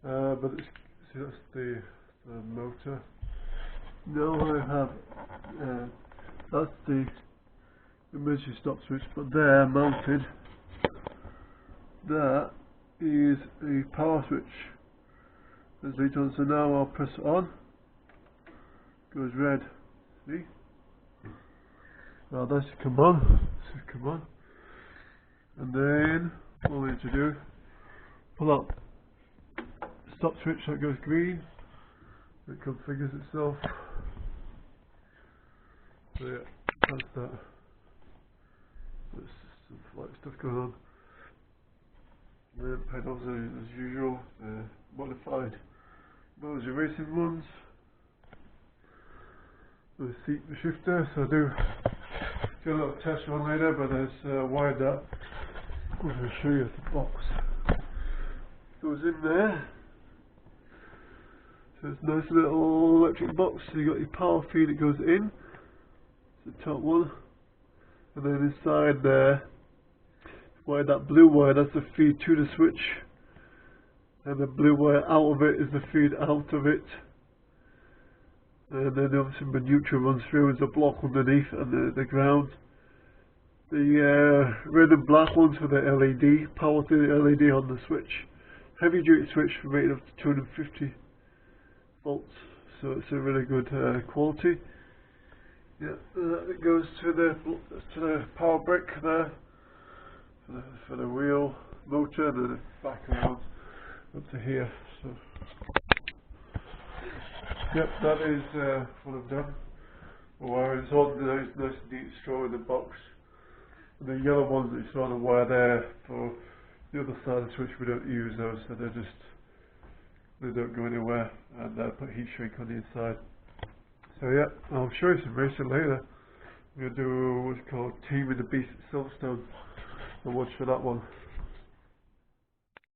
But see, that's the motor. Now I have that's the emergency stop switch, but there mounted, that is a power switch. There's lead on, so now I'll press it on. Goes red. See? Now that should come on. And then all we need to do, pull out the stop switch, that goes green. It configures itself. So yeah, that's that. There's some flight stuff going on. And then pedals as usual, modified. Those are racing ones. The seat, the shifter, so I do a little test one later, but it's wired up. I'm going to show you the box. Goes in there. So it's a nice little electric box. So you got your power feed that goes in. It's the top one. And then inside there, wire, that blue wire, that's the feed to the switch. And the blue wire out of it is the feed out of it. And then obviously the neutral runs through as a block underneath and the ground. The red and black ones for the LED, power to the LED on the switch. Heavy duty switch rated up to 250 volts, so it's a really good quality. Yeah, it goes to the power brick there for the wheel motor, and then it back around up to here. So yep, that is what I've done. Wire is on, nice and neat straw in the box. And the yellow ones that you saw on the wire there for the other side of the switch, we don't use those, so they don't go anywhere, and put heat shrink on the inside. So yeah, I'll show you some racing later. I'm going to do what's called Team in the Beast at Silverstone, and watch for that one.